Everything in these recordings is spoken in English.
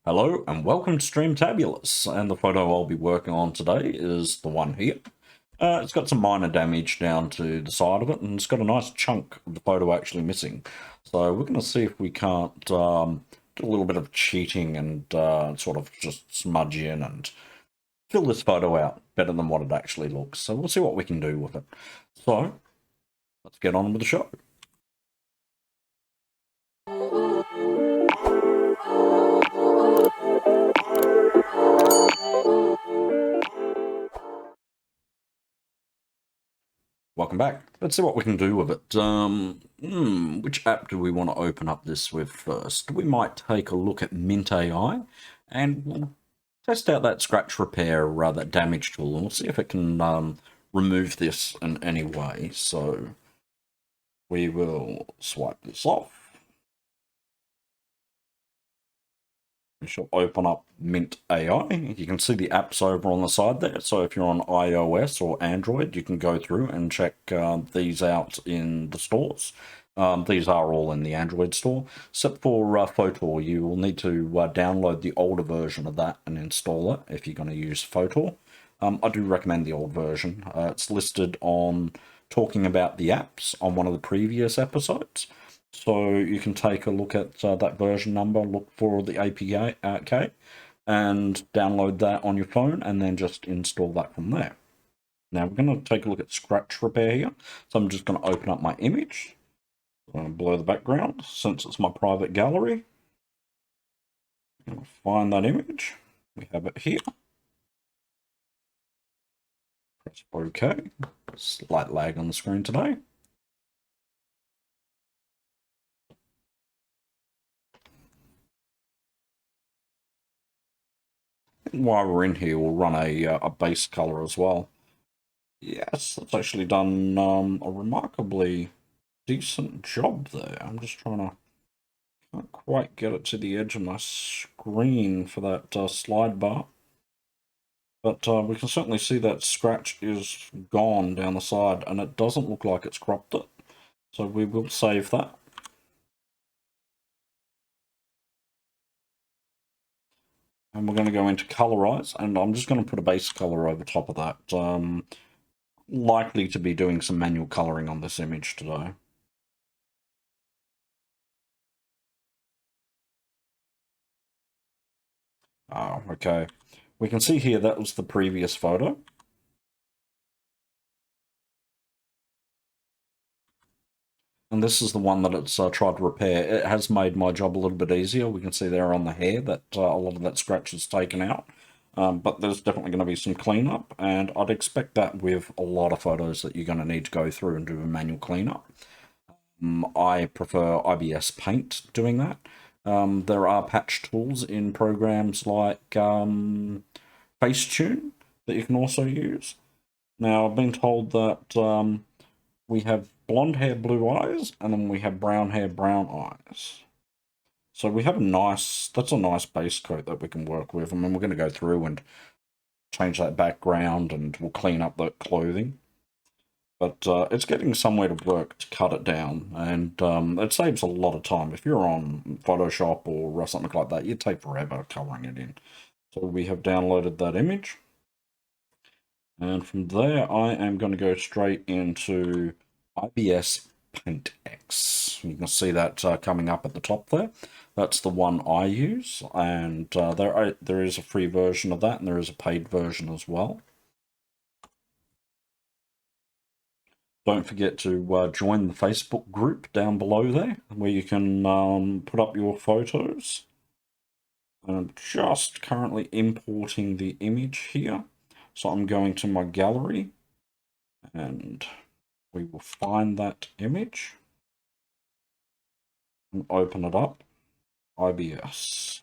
Hello and welcome to Stream Tabulous, and the photo I'll be working on today is the one here. It's got some minor damage down to the side of it, and it's got a nice chunk of the photo actually missing. So we're going to see if we can't do a little bit of cheating and sort of just smudge in and fill this photo out better than what it actually looks. So we'll see what we can do with it. So let's get on with the show. Welcome back. Let's see what we can do with it. Which app do we want to open up this with first? We might take a look at Mint AI and we'll test out that scratch repair, that damage tool, and we'll see if it can remove this in any way. So we will swipe this off. We shall open up Mint AI. You can see the apps over on the side there. So if you're on iOS or Android, you can go through and check these out in the stores. These are all in the Android store, except for Photor. You will need to download the older version of that and install it if you're going to use Photor. I do recommend the old version. It's listed on talking about the apps on one of the previous episodes. So you can take a look at that version number, look for the APK, and download that on your phone, and then just install that from there. Now we're going to take a look at scratch repair here. So I'm just going to open up my image. I'm going to blur the background since it's my private gallery. I'm going to find that image. We have it here. Press OK. Slight lag on the screen today. While we're in here, we'll run a base color as well. Yes, it's actually done a remarkably decent job there. I'm just can't quite get it to the edge of my screen for that slide bar. But we can certainly see that scratch is gone down the side, and it doesn't look like it's cropped it. So we will save that. And we're going to go into colorize, and I'm just going to put a base color over top of that. Likely to be doing some manual coloring on this image today. Oh, okay. We can see here that was the previous photo. And this is the one that it's tried to repair. It has made my job a little bit easier. We can see there on the hair that a lot of that scratch is taken out. But there's definitely going to be some cleanup, and I'd expect that with a lot of photos that you're going to need to go through and do a manual cleanup. I prefer IBS Paint doing that. There are patch tools in programs like Facetune that you can also use. Now, I've been told that we have blonde hair, blue eyes, and then we have brown hair, brown eyes. So we have that's a nice base coat that we can work with. I mean, we're going to go through and change that background, and we'll clean up the clothing. But it's getting somewhere to work to cut it down, and it saves a lot of time. If you're on Photoshop or something like that, you'd take forever coloring it in. So we have downloaded that image. And from there, I am going to go straight into IBS Paint X. You can see that coming up at the top there. That's the one I use, and there is a free version of that, and there is a paid version as well. Don't forget to join the Facebook group down below there, where you can put up your photos. I'm just currently importing the image here. So I'm going to my gallery, and we will find that image and open it up. IBS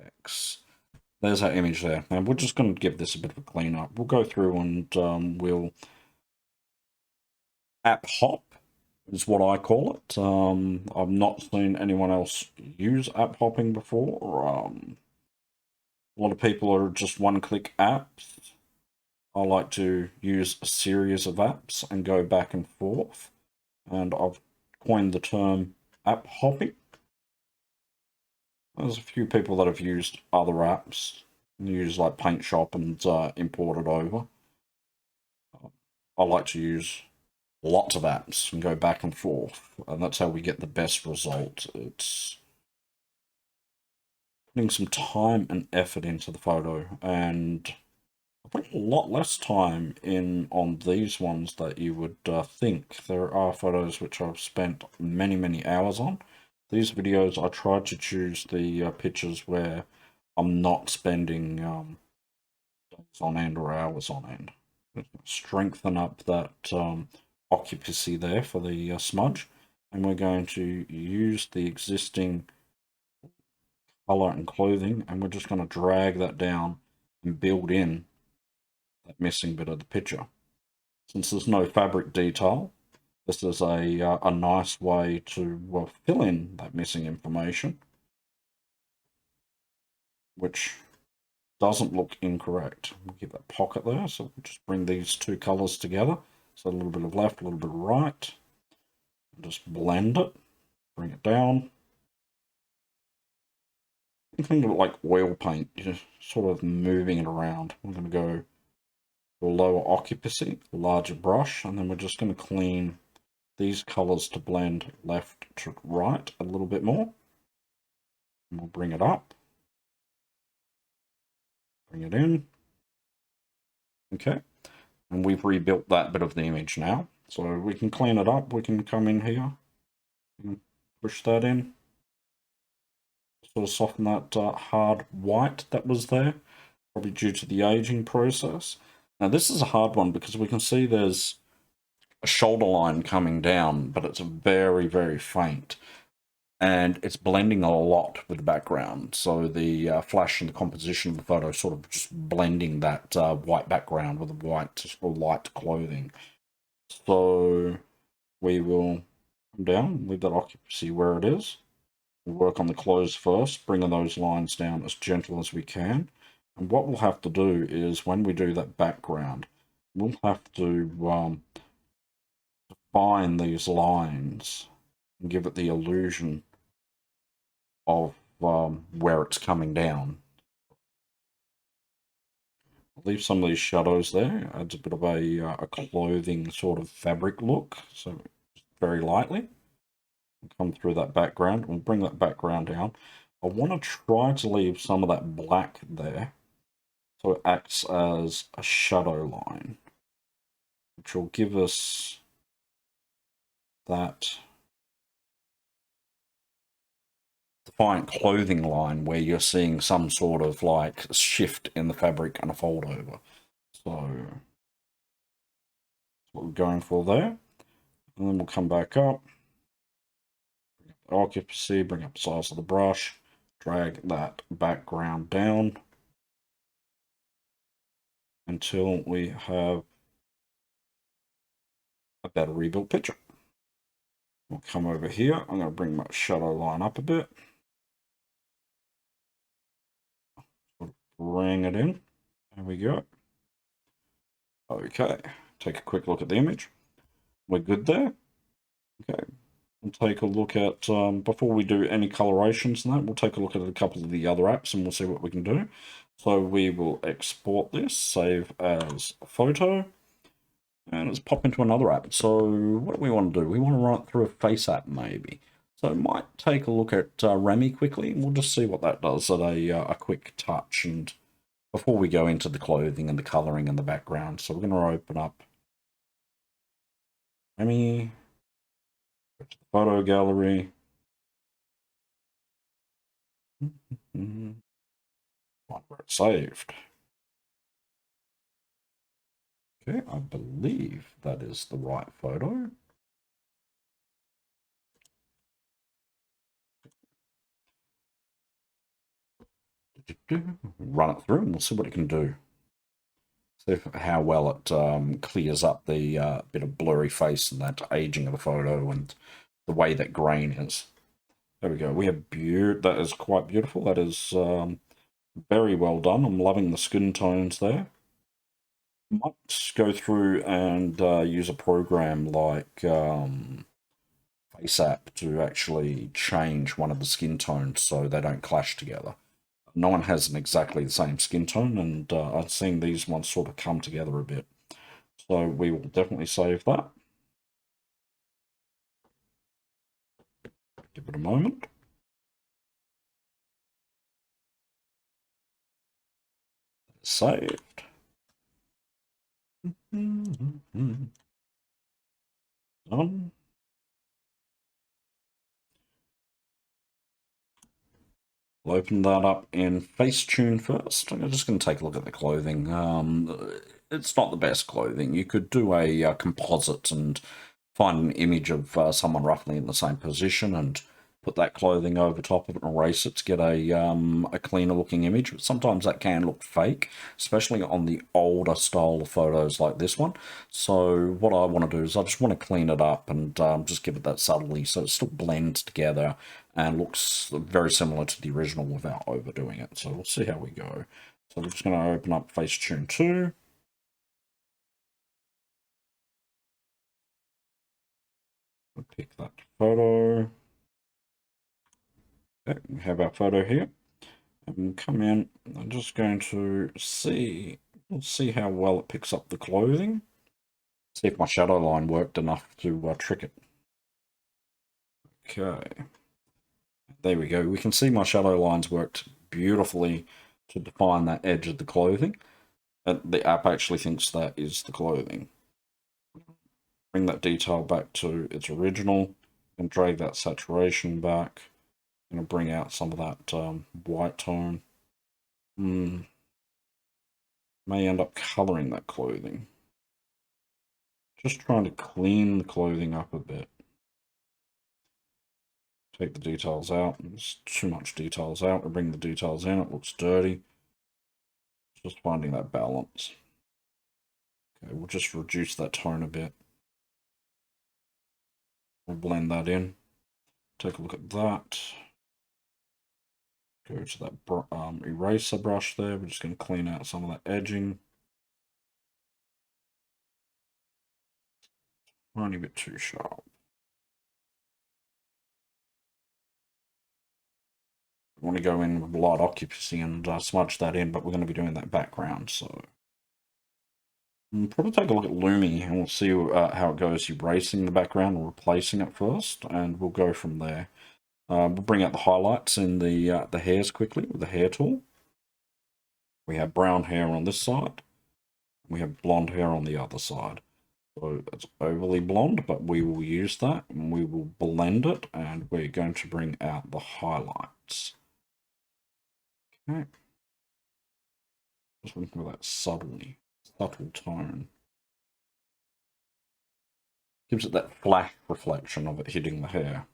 X. There's our image there. Now we're just going to give this a bit of a clean up. We'll go through and we'll app hop is what I call it. I've not seen anyone else use app hopping before. A lot of people are just one-click apps. I like to use a series of apps and go back and forth. And I've coined the term app hopping. There's a few people that have used other apps, use like Paint Shop and import it over. I like to use lots of apps and go back and forth, and that's how we get the best result. It's putting some time and effort into the photo, and I put a lot less time in on these ones that you would think. There are photos which I've spent many hours on. These videos, I tried to choose the pictures where I'm not spending days on end or hours on end. Strengthen up that occupancy there for the smudge, and we're going to use the existing color and clothing, and we're just going to drag that down and build in that missing bit of the picture. Since there's no fabric detail, this is a nice way to fill in that missing information, which doesn't look incorrect. We'll give that pocket there, so we'll just bring these two colors together. So a little bit of left, a little bit of right. Just blend it, bring it down. You can think of it like oil paint, you're just sort of moving it around. We're going to go to a lower occupancy, larger brush, and then we're just going to clean these colors to blend left to right a little bit more. And we'll bring it up, bring it in. Okay, and we've rebuilt that bit of the image now. So we can clean it up, we can come in here, and push that in. Sort of soften that hard white that was there, probably due to the aging process. Now this is a hard one because we can see there's a shoulder line coming down, but it's very faint, and it's blending a lot with the background. So the flash and the composition of the photo sort of just blending that white background with the white or light clothing. So we will come down, leave that occupancy where it is. We'll work on the clothes first, bringing those lines down as gentle as we can. And what we'll have to do is, when we do that background, we'll have to define these lines and give it the illusion of where it's coming down. I'll leave some of these shadows there. Adds a bit of a clothing sort of fabric look, so very lightly. Come through that background, we'll bring that background down. I want to try to leave some of that black there, so it acts as a shadow line, which will give us that defiant clothing line where you're seeing some sort of like shift in the fabric and a fold over. So that's what we're going for there. And then we'll come back up, bring up the occupancy, bring up the size of the brush, drag that background down until we have a better rebuilt picture. We'll come over here. I'm going to bring my shadow line up a bit. Bring it in. There we go. Okay, take a quick look at the image. We're good there. Okay, we'll take a look at, before we do any colorations and that, we'll take a look at a couple of the other apps and we'll see what we can do. So we will export this, save as a photo, and let's pop into another app. So what do we want to do? We want to run it through a face app maybe. So I might take a look at Remy quickly, and we'll just see what that does at a quick touch, and before we go into the clothing and the colouring and the background. So we're going to open up Remy, go to the photo gallery. Find where it's saved. Okay, I believe that is the right photo. Run it through and we'll see what it can do. See how well it clears up the bit of blurry face and that aging of the photo and the way that grain is. There we go. We have that is quite beautiful. That is very well done. I'm loving the skin tones there. Might go through and use a program like face app to actually change one of the skin tones so they don't clash together. No one has an exactly the same skin tone, and I've seen these ones sort of come together a bit. So we will definitely save that. Give it a moment. Saved. Done. We'll open that up in Facetune first. I'm just going to take a look at the clothing. It's not the best clothing. You could do a composite and find an image of someone roughly in the same position and put that clothing over top of it and erase it to get a cleaner looking image. But sometimes that can look fake, especially on the older style of photos like this one. So what I want to do is I just want to clean it up and just give it that subtlety so it still blends together and looks very similar to the original without overdoing it. So we'll see how we go. So we're just going to open up Facetune 2. We'll pick that photo. Okay, we have our photo here. And we'll come in. I'm just going to see. We'll see how well it picks up the clothing. See if my shadow line worked enough to trick it. Okay. There we go. We can see my shadow lines worked beautifully to define that edge of the clothing. The app actually thinks that is the clothing. Bring that detail back to its original and drag that saturation back. I'm going to bring out some of that white tone. May end up coloring that clothing. Just trying to clean the clothing up a bit. Take the details out. There's too much details out. We bring the details in. It looks dirty. Just finding that balance. Okay, we'll just reduce that tone a bit. We'll blend that in. Take a look at that. Go to that eraser brush there. We're just going to clean out some of that edging. Tiny bit too sharp. We want to go in with light occupancy and smudge that in, but we're going to be doing that background, so we'll probably take a look at Lumi and we'll see how it goes erasing the background or replacing it first, and we'll go from there. We'll bring out the highlights in the hairs quickly with the hair tool. We have brown hair on this side. We have blonde hair on the other side. So it's overly blonde, but we will use that and we will blend it, and we're going to bring out the highlights. Okay. Just looking for that subtle tone. Gives it that flash reflection of it hitting the hair.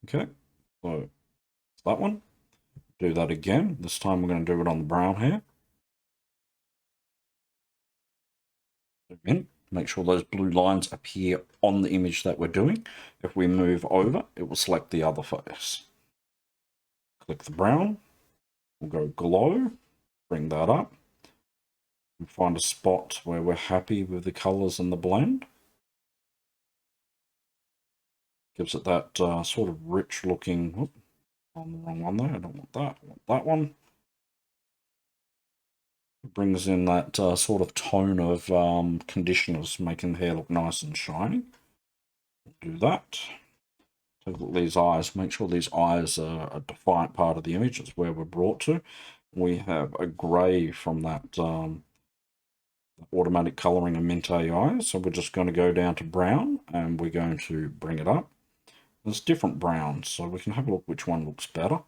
Okay, so that one. Do that again. This time we're going to do it on the brown hair. Zoom in. Make sure those blue lines appear on the image that we're doing. If we move over, it will select the other face. Click the brown. We'll go glow. Bring that up. And find a spot where we're happy with the colors and the blend. Gives it that sort of rich looking. On the wrong one there. I don't want that. I want that one. It brings in that sort of tone of conditioners, making the hair look nice and shiny. We'll do that. Take a look at these eyes. Make sure these eyes are a defiant part of the image. It's where we're brought to. We have a grey from that automatic colouring and mint AI. So we're just going to go down to brown and we're going to bring it up. There's different browns, so we can have a look which one looks better.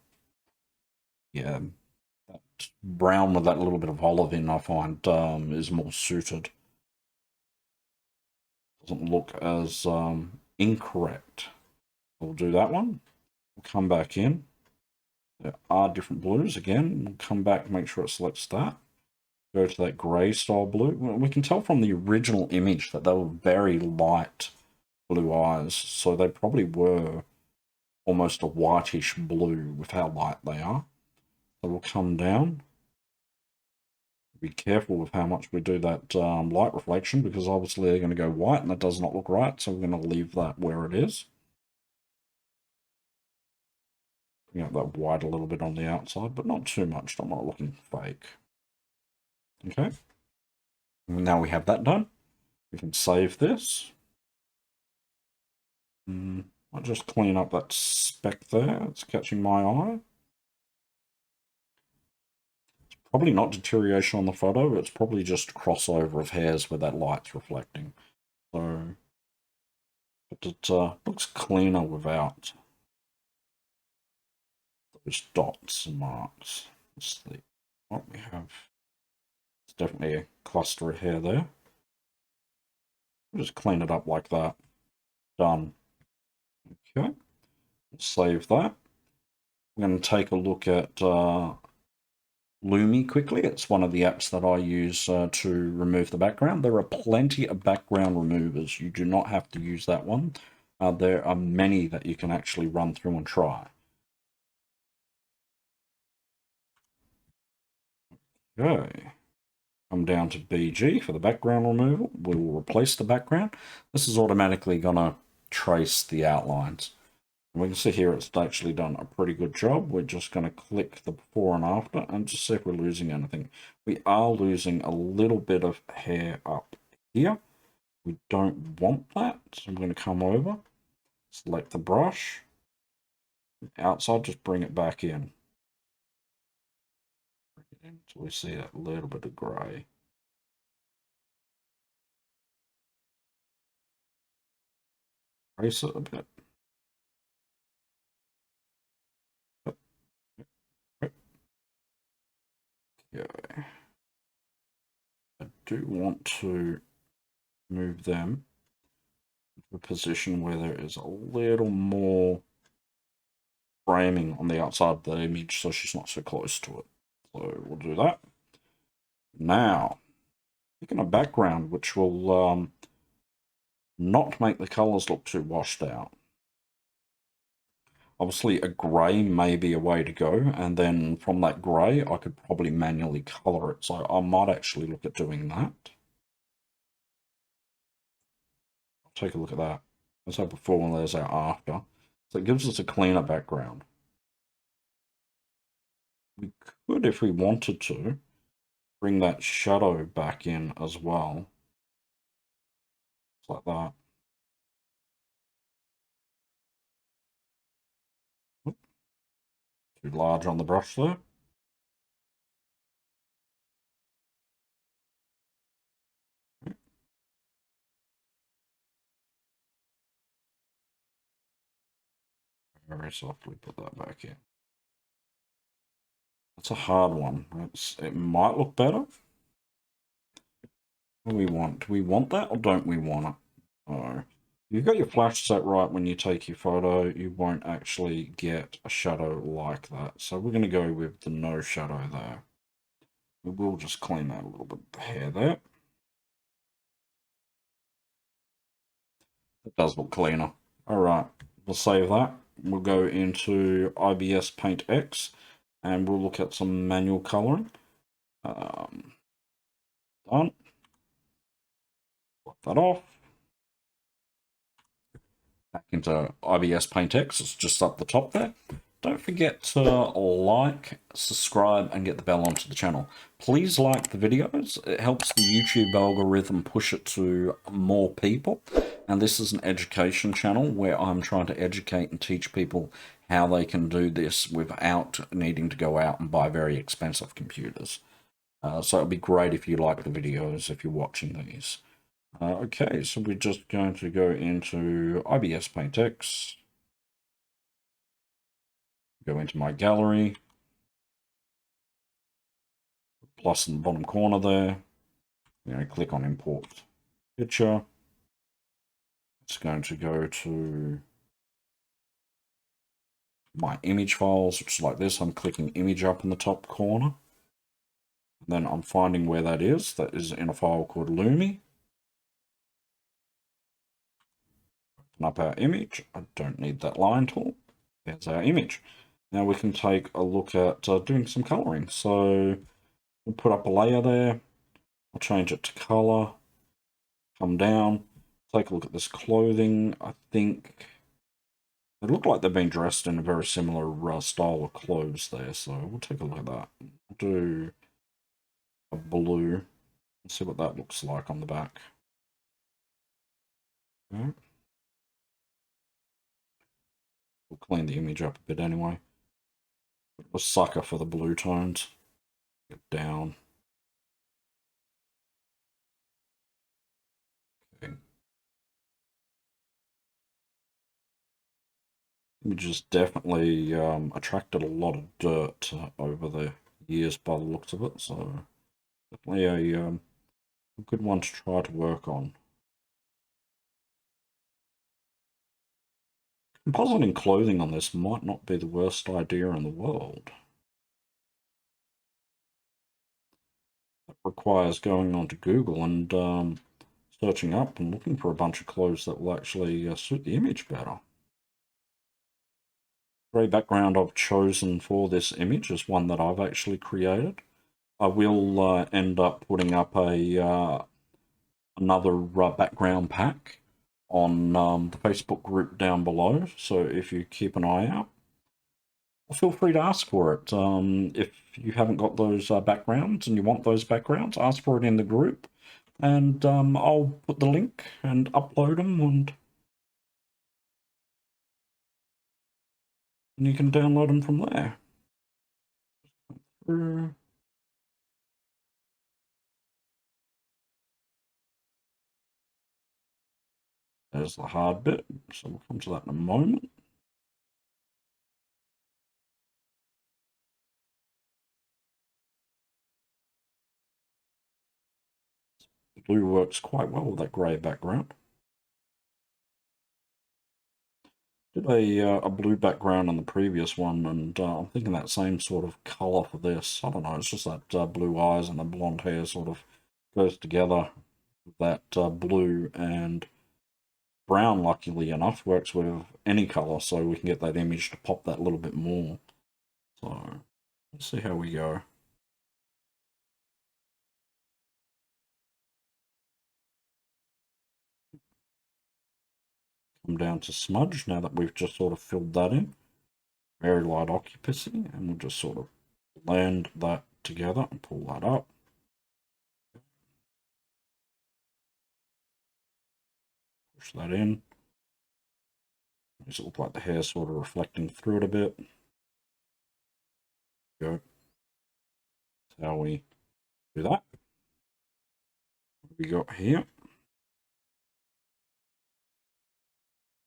Yeah, that brown with that little bit of olive in, I find, is more suited. Doesn't look as incorrect. We'll do that one. We'll come back in. There are different blues again. We'll come back, make sure it selects that. Go to that grey style blue. We can tell from the original image that they were very light blue eyes, so they probably were almost a whitish blue with how light they are. So we'll come down, Be careful with how much we do that light reflection, because obviously they're going to go white and that does not look right, so we're going to leave that where it is. You know, that white a little bit on the outside, but not too much. I'm not looking fake. Okay. And now we have that done. We can save this. I'll just clean up that speck there. It's catching my eye. It's probably not deterioration on the photo. It's probably just crossover of hairs where that light's reflecting. So, but it looks cleaner without those dots and marks. Let's see what we have. It's definitely a cluster of hair there. We'll just clean it up like that. Done. Okay. Save that. I'm going to take a look at Lumi quickly. It's one of the apps that I use to remove the background. There are plenty of background removers. You do not have to use that one. There are many that you can actually run through and try. Okay. Come down to BG for the background removal. We will replace the background. This is automatically going to trace the outlines. We can see here it's actually done a pretty good job. We're just going to click the before and after and just see if we're losing anything. We are losing a little bit of hair up here. We don't want that, so I'm going to come over, select the brush, outside, just bring it back in. So we see a little bit of grey. Trace it a bit. Okay. I do want to move them to a position where there is a little more framing on the outside of the image so she's not so close to it. So we'll do that. Now, picking a background which will not make the colours look too washed out. Obviously, a grey may be a way to go, and then from that grey, I could probably manually colour it. So I might actually look at doing that. Take a look at that. There's our before and there's our after. So it gives us a cleaner background. We could, if we wanted to, bring that shadow back in as well. Like that. Too large on the brush there. Very softly put that back in. It's a hard one. It might look better. What do we want? Do we want that or don't we want it? Oh. You've got your flash set right when you take your photo, you won't actually get a shadow like that. So we're going to go with the no shadow there. We will just clean that a little bit of the hair there. It does look cleaner. Alright, we'll save that. We'll go into IBS Paint X and we'll look at some manual coloring. Done. Block that off. Back into IBS Paint X, it's just up the top there. Don't forget to like, subscribe, and get the bell onto the channel. Please like the videos. It helps the YouTube algorithm push it to more people. And this is an education channel where I'm trying to educate and teach people how they can do this without needing to go out and buy very expensive computers. So it'd be great if you like the videos, if you're watching these. Okay, so we're just going to go into IBS Paint X. Go into my gallery, plus in the bottom corner there, click on import picture. It's going to go to my image files, which is like this. I'm clicking image up in the top corner. Then I'm finding where that is. That is in a file called Lumi. Open up our image. I don't need that line tool. There's our image. Now we can take a look at doing some coloring. So We'll put up a layer there. I'll change it to color. Come down. Take a look at this clothing. I think they look like they've been dressed in a very similar style of clothes there. So we'll take a look at that. We'll do a blue. Let's see what that looks like on the back. Okay. We'll clean the image up a bit anyway. A sucker for the blue tones. Get down. Okay. Images definitely attracted a lot of dirt over the years by the looks of it, so definitely a good one to try to work on. Compositing clothing on this might not be the worst idea in the world. It requires going onto Google and searching up and looking for a bunch of clothes that will actually suit the image better. Grey background I've chosen for this image is one that I've actually created. I will end up putting up a another background pack on the Facebook group down below, so if you keep an eye out, feel free to ask for it. If you haven't got those backgrounds and you want those backgrounds, ask for it in the group, and I'll put the link and upload them, and you can download them from there. There's the hard bit, so we'll come to that in a moment. Blue works quite well with that grey background. Did a blue background on the previous one, and I'm thinking that same sort of colour for this. I don't know, it's just that blue eyes and the blonde hair sort of goes together with that blue, and brown, luckily enough, works with any colour, so we can get that image to pop that little bit more. So, let's see how we go. Come down to smudge now that we've just sort of filled that in. Very light occupancy, and we'll just sort of blend that together and pull that up. Push that in. Makes it look like the hair sort of reflecting through it a bit. Go. That's how we do that. What we got here?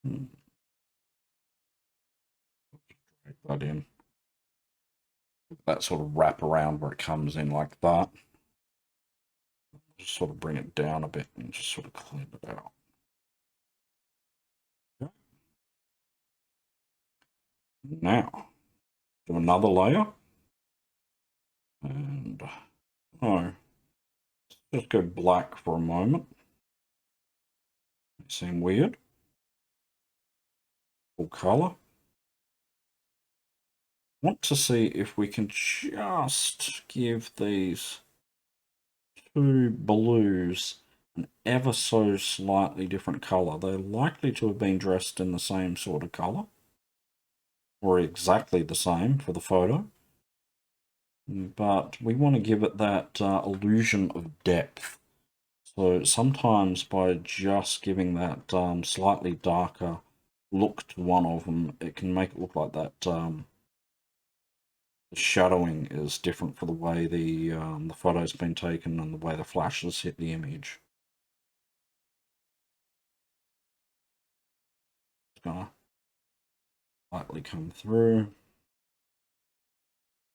Drag that in. That sort of wrap around where it comes in like that. Just sort of bring it down a bit and just sort of clean it out. Okay. Now, do another layer. And, oh, just go black for a moment. It seemed weird. Full color. Want to see if we can just give these two blues an ever so slightly different color. They're likely to have been dressed in the same sort of color, or exactly the same for the photo, but we want to give it that illusion of depth. So sometimes by just giving that slightly darker look to one of them, it can make it look like that the shadowing is different for the way the photo's been taken and the way the flashes hit the image. It's gonna lightly come through.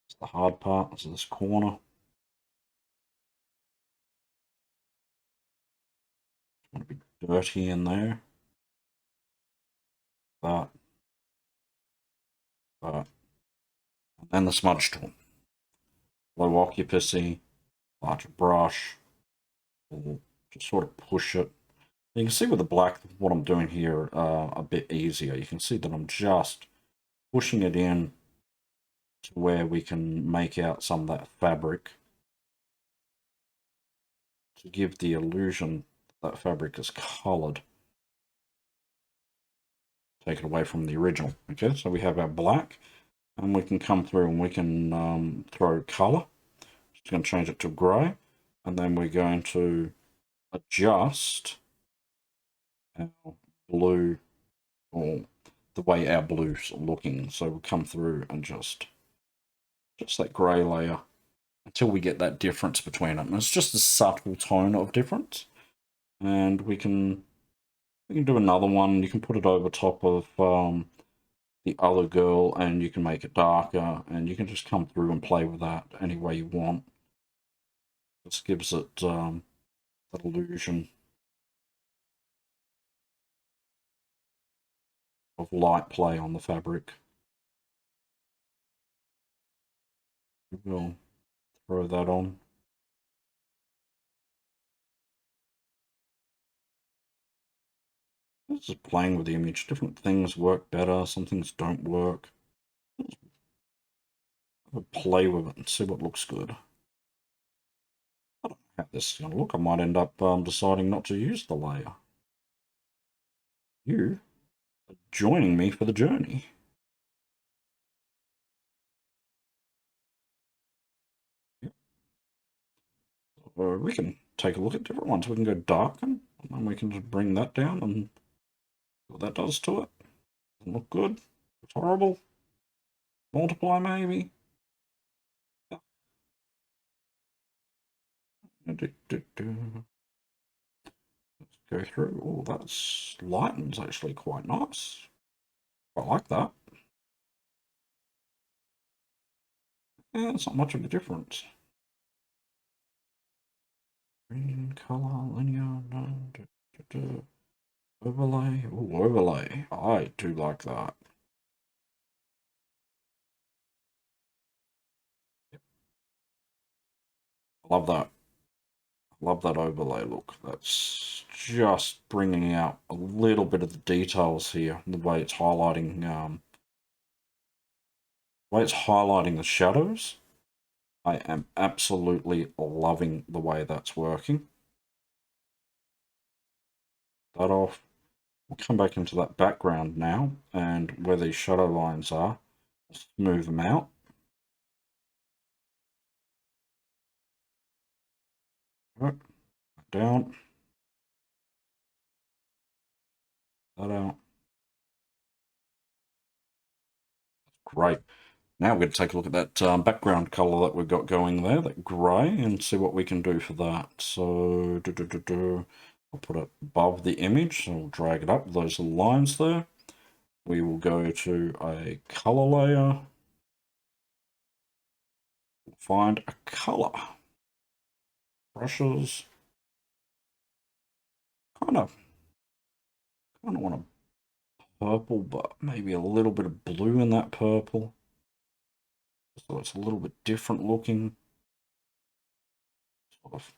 It's the hard part, it's this corner. It's want to be dirty in there. That. And then the smudge tool. Low occupancy, larger brush. We'll just sort of push it. You can see with the black what I'm doing here a bit easier. You can see that I'm just pushing it in to where we can make out some of that fabric. to give the illusion that fabric is coloured. Take it away from the original. Okay, so we have our black, and we can come through and we can throw colour. Just going to change it to grey, and then we're going to adjust our blue, or the way our blues are looking. So we'll come through and just that grey layer until we get that difference between them. And it's just a subtle tone of difference, and we can do another one. You can put it over top of the other girl, and you can make it darker, and you can just come through and play with that any way you want. This gives it that illusion of light play on the fabric. We'll throw that on. Just playing with the image. Different things work better, some things don't work. Play with it and see what looks good. I don't know how this is going to look. I might end up deciding not to use the layer. You are joining me for the journey. Or we can take a look at different ones. We can go darken, and then we can just bring that down and see what that does to it. Doesn't look good. It's horrible. Multiply maybe. Let's go through. Oh, that's lightens actually quite nice. I like that. Yeah, it's not much of a difference. Green color, linear, overlay. Oh, overlay. I do like that. Love that. Love that overlay look. That's just bringing out a little bit of the details here, the way it's highlighting, the shadows. I am absolutely loving the way that's working. That off. We'll come back into that background now, and where these shadow lines are, smooth them out. Right. Down. That out. Great. Now we're going to take a look at that background color that we've got going there, that grey, and see what we can do for that. So, I'll put it above the image, so we'll drag it up, those little lines there. We will go to a color layer, find a color. Brushes. Kind of want a purple, but maybe a little bit of blue in that purple. So it's a little bit different looking. Sort of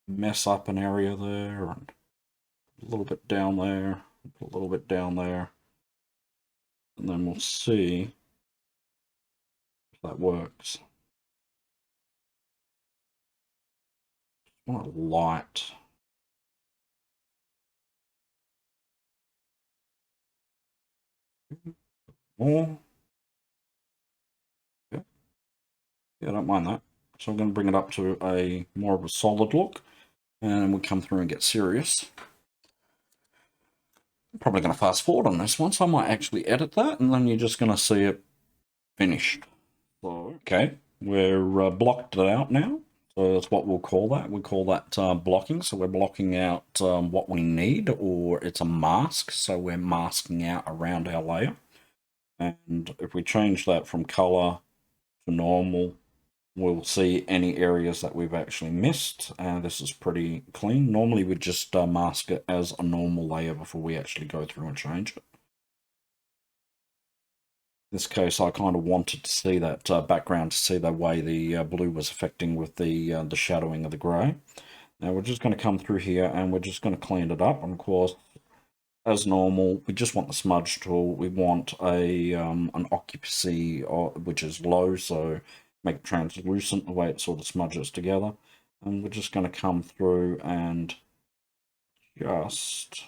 mess up an area there, and a little bit down there, a little bit down there. And then we'll see if that works. I want a light. More. Yeah, I don't mind that. So I'm going to bring it up to a more of a solid look, and we'll come through and get serious. I'm probably going to fast forward on this one, so I might actually edit that, and then you're just going to see it finished. So, okay, we're blocked it out now. So that's what we'll call that. We call that blocking. So we're blocking out what we need, or it's a mask. So we're masking out around our layer. And if we change that from color to normal, we'll see any areas that we've actually missed. This is pretty clean. Normally we just mask it as a normal layer before we actually go through and change it. In this case, I kind of wanted to see that background, to see the way the blue was affecting with the shadowing of the grey. Now we're just going to come through here and we're just going to clean it up. And of course, as normal, we just want the smudge tool. We want a an occupancy which is low, so make it translucent the way it sort of smudges together. And we're just going to come through and just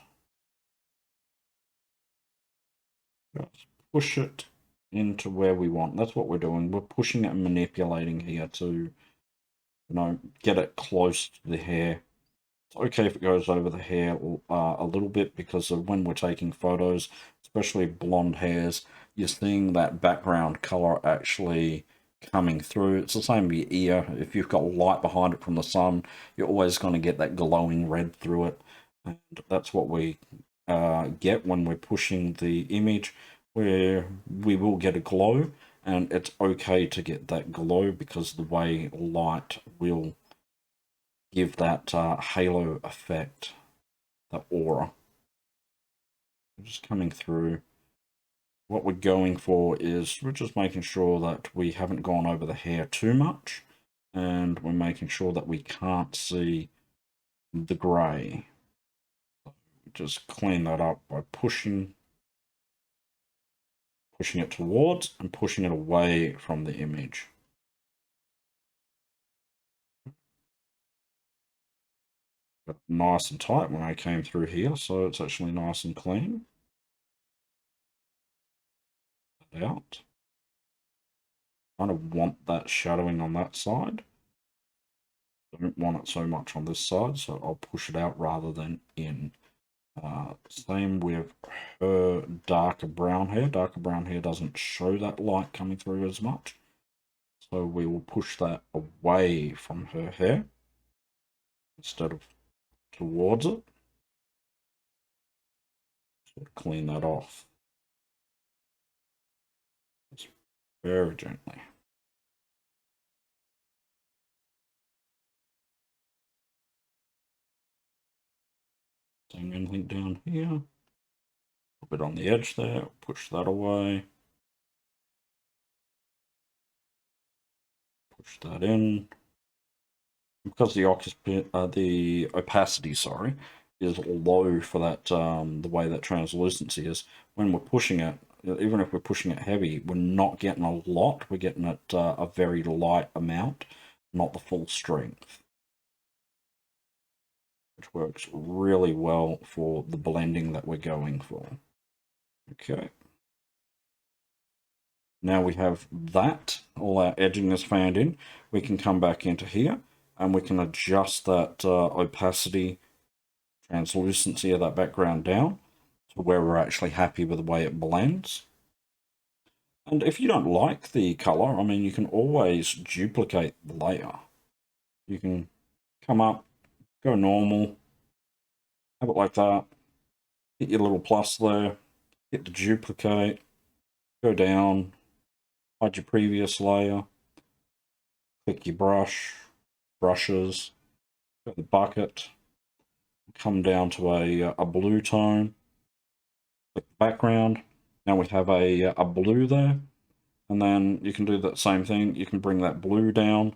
push it into where we want. That's what we're doing. We're pushing it and manipulating here to, get it close to the hair. It's okay if it goes over the hair a little bit, because of when we're taking photos, especially blonde hairs, you're seeing that background color actually coming through. It's the same with your ear. If you've got light behind it from the sun, you're always going to get that glowing red through it. And that's what we get when we're pushing the image, where we will get a glow, and it's okay to get that glow because the way light will give that halo effect, the aura. Just coming through. What we're going for is we're just making sure that we haven't gone over the hair too much, and we're making sure that we can't see the grey. Just clean that up by pushing it towards and pushing it away from the image. Got nice and tight when I came through here, so it's actually nice and clean. Out. Kind of want that shadowing on that side. Don't want it so much on this side, so I'll push it out rather than in. Same with her darker brown hair. Darker brown hair doesn't show that light coming through as much, so we will push that away from her hair instead of towards it. So clean that off. Just very gently. Seeing anything down here? A bit on the edge there, push that away. Push that in. Because the opacity, sorry, is low for that, the way that translucency is, when we're pushing it, even if we're pushing it heavy, we're not getting a lot. We're getting it a very light amount, not the full strength, which works really well for the blending that we're going for. Okay. Now we have that, all our edging is fanned in. We can come back into here and we can adjust that opacity, translucency of that background down to where we're actually happy with the way it blends. And if you don't like the color, I mean, you can always duplicate the layer. You can come up, go normal, have it like that, hit your little plus there, hit the duplicate, go down, hide your previous layer, click your brushes, go to the bucket, come down to a blue tone, click the background. Now we have a blue there, and then you can do that same thing. You can bring that blue down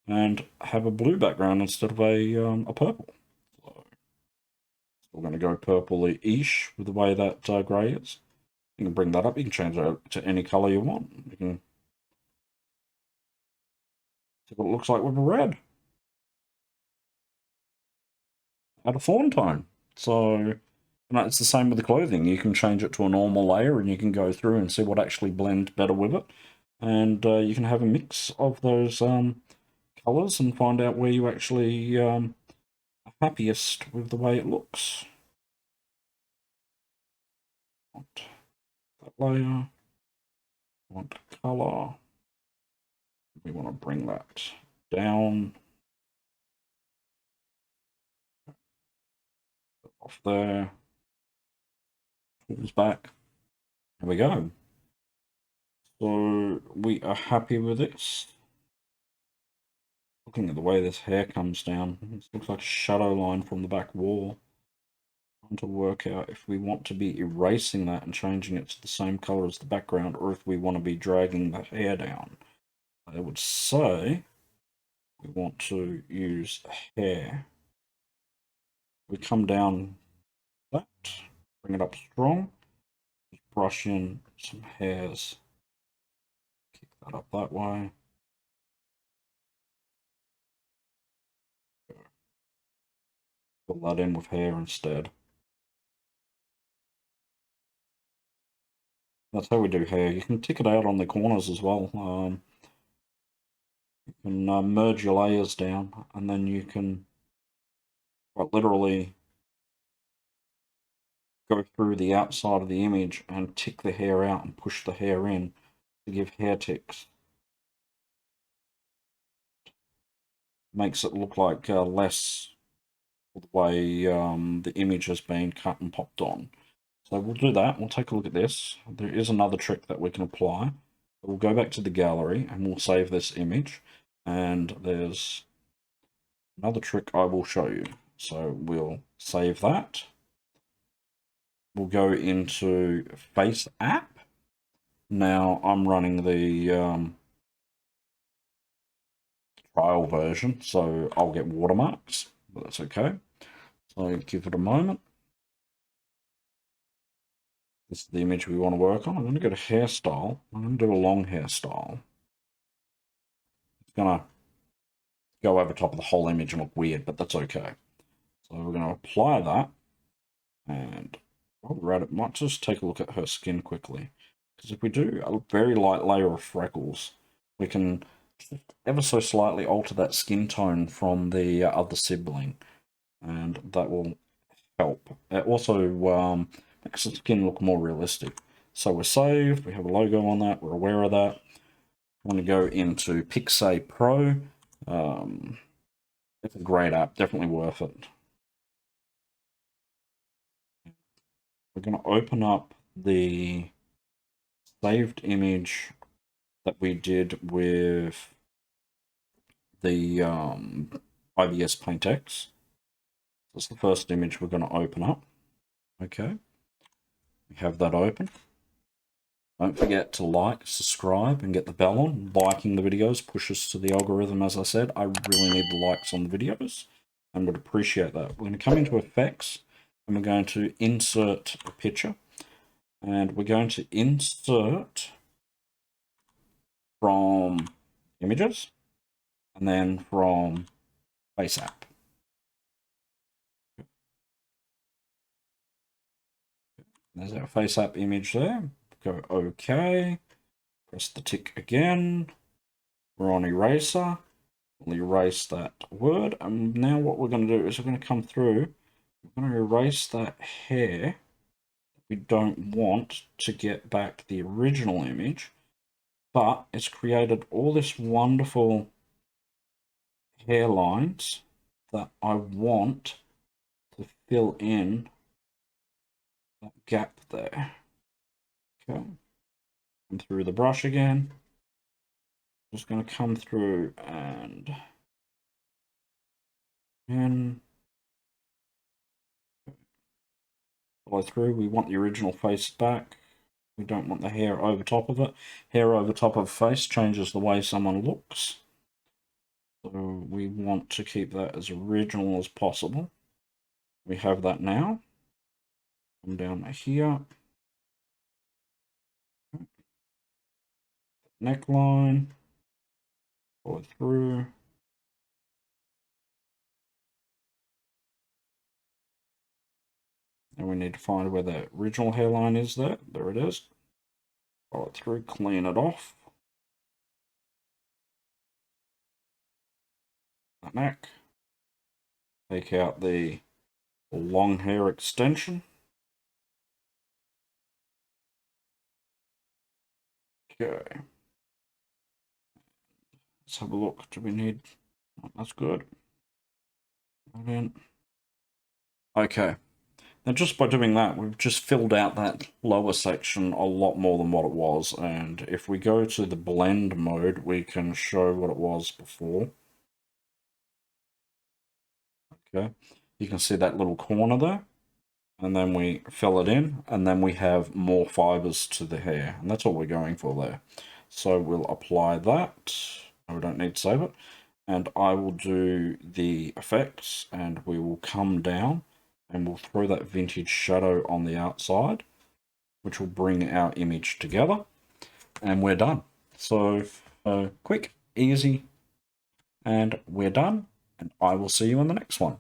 and have a blue background instead of a purple. So we're going to go purpley-ish with the way that grey is. You can bring that up. You can change it to any color you want. You can see what it looks like with a red. Add a fawn tone. So it's the same with the clothing. You can change it to a normal layer and you can go through and see what actually blends better with it. And you can have a mix of those colors and find out where you actually are happiest with the way it looks. Want that layer, want color. We want to bring that down. Off there. Pulls back. There we go. So we are happy with this. Looking at the way this hair comes down, it looks like a shadow line from the back wall. Trying to work out if we want to be erasing that and changing it to the same color as the background, or if we want to be dragging the hair down. I would say we want to use hair. We come down that, bring it up strong, just brush in some hairs, kick that up that way. Fill that in with hair instead. That's how we do hair. You can tick it out on the corners as well. You can merge your layers down, and then you can quite literally go through the outside of the image and tick the hair out and push the hair in to give hair ticks. Makes it look like less the way the image has been cut and popped on. So we'll do that. We'll take a look at this. There is another trick that we can apply. We'll go back to the gallery and we'll save this image. And there's another trick I will show you. So we'll save that. We'll go into Face App. Now I'm running the trial version, so I'll get watermarks, but that's okay. So give it a moment. This is the image we want to work on. I'm going to go to hairstyle. I'm going to do a long hairstyle. It's going to go over top of the whole image and look weird, but that's okay. So we're going to apply that. And while we're at it, might just take a look at her skin quickly. Because if we do a very light layer of freckles, we can ever so slightly alter that skin tone from the other sibling. And that will help. It also makes the skin look more realistic. So we're saved, we have a logo on that, we're aware of that. I'm going to go into Pixay Pro. It's a great app, definitely worth it. We're going to open up the saved image that we did with the IBS PaintX. That's the first image we're going to open up. Okay, we have that open. Don't forget to like, subscribe, and get the bell on. Liking the videos pushes to the algorithm, as I said. I really need the likes on the videos and would appreciate that. We're going to come into Effects, and we're going to insert a picture. And we're going to insert from Images, and then from Face App. There's our Face App image there. Go OK. Press the tick again. We're on Eraser. We'll erase that word. And now what we're going to do is we're going to come through. We're going to erase that hair. We don't want to get back the original image. But it's created all this wonderful hairlines that I want to fill in that gap there. Okay, come through the brush again. Just going to come through and follow through. We want the original face back. We don't want the hair over top of it. Hair over top of face changes the way someone looks. So we want to keep that as original as possible. We have that now. Come down here. Neckline. Follow through. And we need to find where the original hairline is there. There it is. Follow it through, clean it off. The neck. Take out the long hair extension. Okay. Let's have a look. Do we need... Oh, that's good. Okay. Now just by doing that, we've just filled out that lower section a lot more than what it was. And if we go to the blend mode, we can show what it was before. Okay. You can see that little corner there. And then we fill it in, and then we have more fibers to the hair. And that's what we're going for there. So we'll apply that. We don't need to save it. And I will do the effects, and we will come down, and we'll throw that vintage shadow on the outside, which will bring our image together. And we're done. So quick, easy, and we're done. And I will see you in the next one.